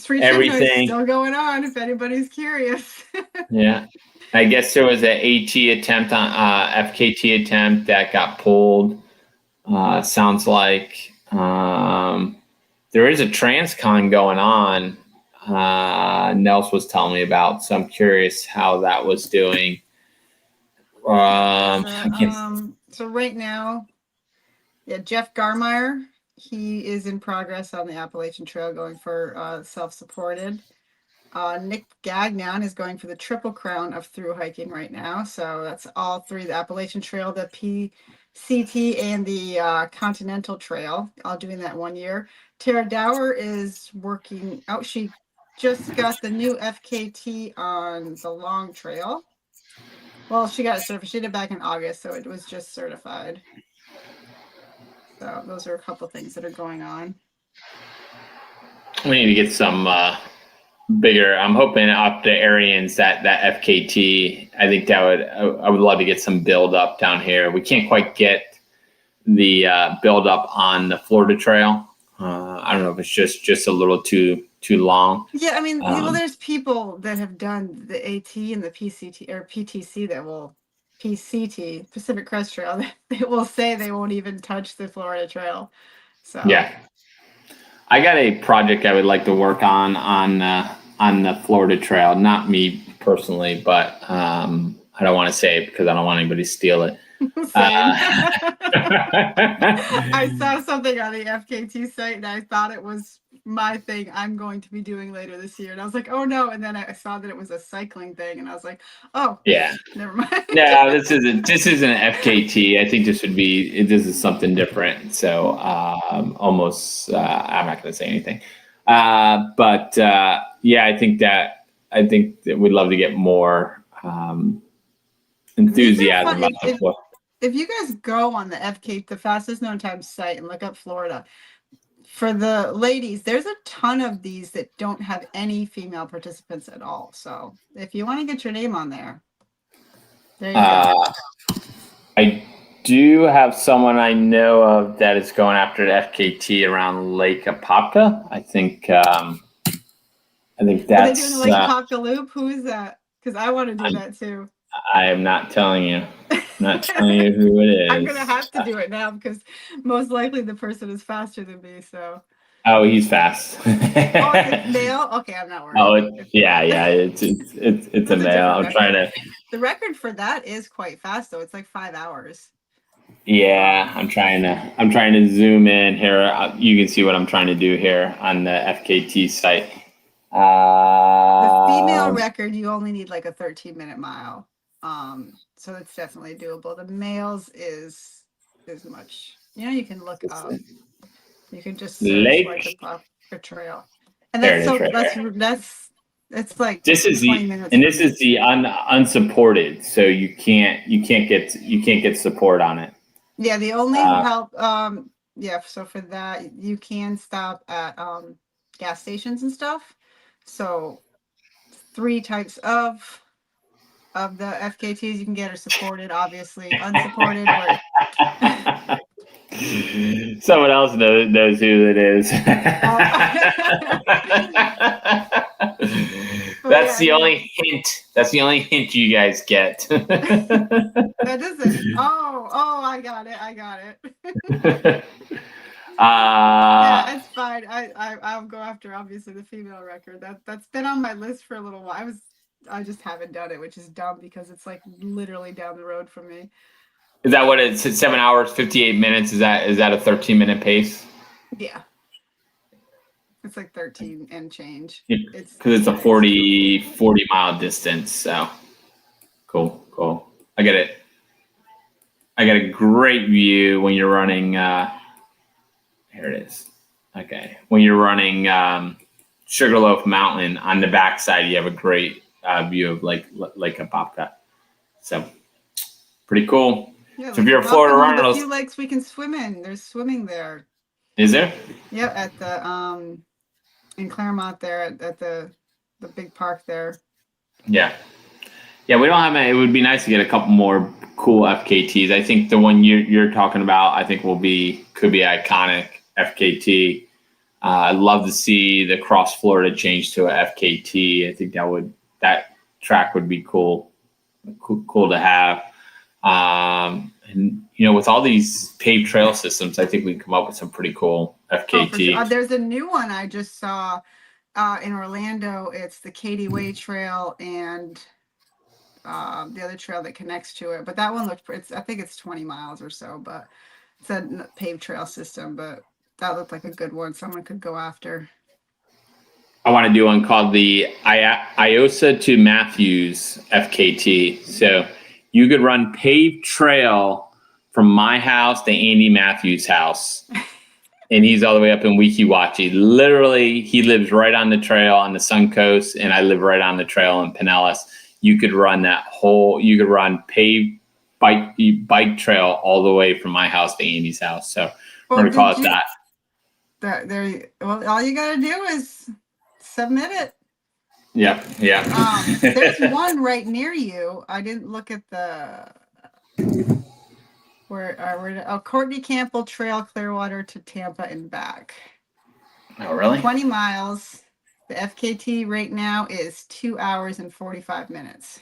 everything. Still going on. If anybody's curious. Yeah, I guess there was an AT attempt on FKT attempt that got pulled. Sounds like there is a Transcon going on. Nels was telling me about, so I'm curious how that was doing. So right now, Jeff Garmeyer, he is in progress on the Appalachian Trail going for self-supported. Nick Gagnon is going for the Triple Crown of through hiking right now. So that's all three: the Appalachian Trail, the PCT, and the Continental Trail, all doing that 1 year. Tara Dower is working out. She just got the new FKT on the long trail. Well, she got it certified. She did it back in August, so it was just certified. So those are a couple things that are going on. We need to get some bigger. I'm hoping up the Arians that FKT. I think I would love to get some build up down here. We can't quite get the build up on the Florida Trail. I don't know if it's just a little too long. Yeah, I mean, there's people that have done the AT and the PCT or PTC that will PCT, Pacific Crest Trail. They will say they won't even touch the Florida Trail. So yeah, I got a project I would like to work on the Florida Trail. Not me personally, but I don't want to say it because I don't want anybody to steal it. I saw something on the FKT site and I thought it was my thing I'm going to be doing later this year, and I was like, oh no, and then I saw that it was a cycling thing and I was like, oh yeah, never mind. No, this isn't an FKT. I think this is something different, so almost I'm not going to say anything, but yeah, I think that we'd love to get more enthusiasm about the if you guys go on the FK, the fastest known time site, and look up Florida, for the ladies, there's a ton of these that don't have any female participants at all. So if you want to get your name on there, there you go. do have someone I know of that is going after the FKT around Lake Apopka. I think Are they doing that's. the Lake Apopka Loop? Who is that? Because I want to do that too. I am not telling you. I'm not telling you who it is. I'm gonna have to do it now because most likely the person is faster than me. So. Oh, he's fast. Oh, it's a male. Okay, I'm not worried. Oh, yeah. It's a male. I'm trying to. The record for that is quite fast, though. It's like 5 hours. Yeah, I'm trying to zoom in here. You can see what I'm trying to do here on the FKT site. The female record, you only need like a 13-minute mile. So it's definitely doable. The males is much. You can look up. You can just search Lake Apopka Trail, and that's it's like this is 20 minutes. And this is the unsupported, so you can't get support on it. Yeah, the only help. So for that, you can stop at gas stations and stuff. So 3 types of the FKTs you can get are supported, obviously unsupported. Someone else knows who it is. That's the only hint. That's the only hint you guys get. That isn't. Oh, I got it. Yeah, it's fine. I'll go after obviously the female record. That's been on my list for a little while. I just haven't done it, which is dumb because it's like literally down the road from me. Is that what it's 7 hours, 58 minutes? Is that a 13-minute pace? Yeah. It's like 13 and change. Because it's a 40 mile distance. So cool. I get it. I got a great view when you're running. Here it is. Okay. When you're running Sugarloaf Mountain on the backside, you have a great view of Lake Apopka. So pretty cool. Yeah, so if you're a Florida runner, a few lakes we can swim in. There's swimming there. Is there? Yep, at the in Claremont there at the big park there. Yeah, we don't have any. It would be nice to get a couple more cool FKTs. I think the one you're talking about, I think could be iconic FKT. I'd love to see the Cross Florida change to a FKT. I think that track would be cool to have. And with all these paved trail systems, I think we can come up with some pretty cool FKT. Sure. There's a new one I just saw in Orlando. It's the Katy Way Trail and the other trail that connects to it. But that one looked. I think it's 20 miles or so, but it's a paved trail system. But that looked like a good one. Someone could go after. I want to do one called the Iosa to Matthews FKT. So you could run paved trail from my house to Andy Matthews' house. And he's all the way up in Weeki Wachee. Literally, he lives right on the trail on the Suncoast, and I live right on the trail in Pinellas. You could run paved bike trail all the way from my house to Andy's house. So we're going to call it that. Well, all you got to do is submit it. Yeah. There's one right near you. I didn't look at the Courtney Campbell Trail, Clearwater to Tampa and back. Oh, really? 20 miles. The FKT right now is 2 hours and 45 minutes.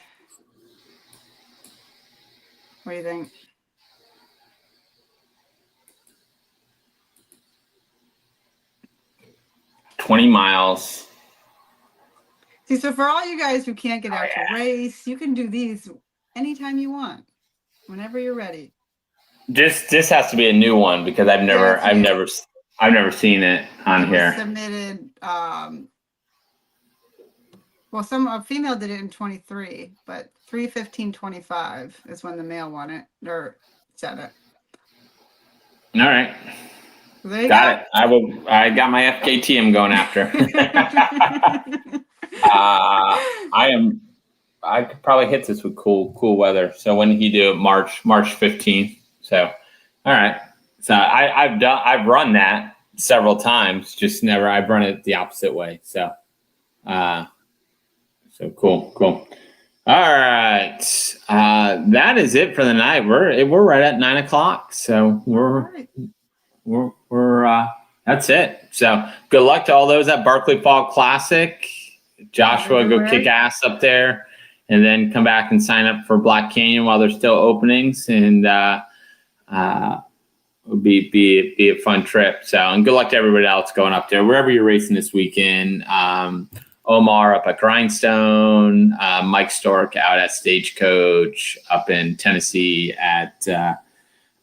What do you think? $20 miles. See, so for all you guys who can't get out to race, you can do these anytime you want, whenever you're ready. This has to be a new one because I've never seen it on here. Submitted. A female did it in 23, but 3/15/25 is when the male won it or said it. All right. There you got it. I got my FKT I'm going after. I could probably hit this with cool weather. So when did he do it? March 15th. So, all right. So I've run that several times, just never, I've run it the opposite way. So, so cool. All right. That is it for the night. We're right at 9 o'clock. So All right. we're that's it. So good luck to all those at Barkley Fall Classic. Joshua, go kick ass up there, and then come back and sign up for Black Canyon while there's still openings, and it'll be a fun trip. So, and good luck to everybody else going up there, wherever you're racing this weekend. Omar up at Grindstone, Mike Stork out at Stagecoach, up in Tennessee at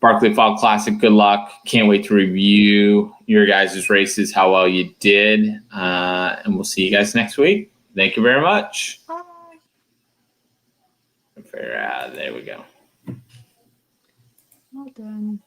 Barkley Fall Classic. Good luck. Can't wait to review your guys' races, how well you did. And we'll see you guys next week. Thank you very much. Bye. There we go. Well done.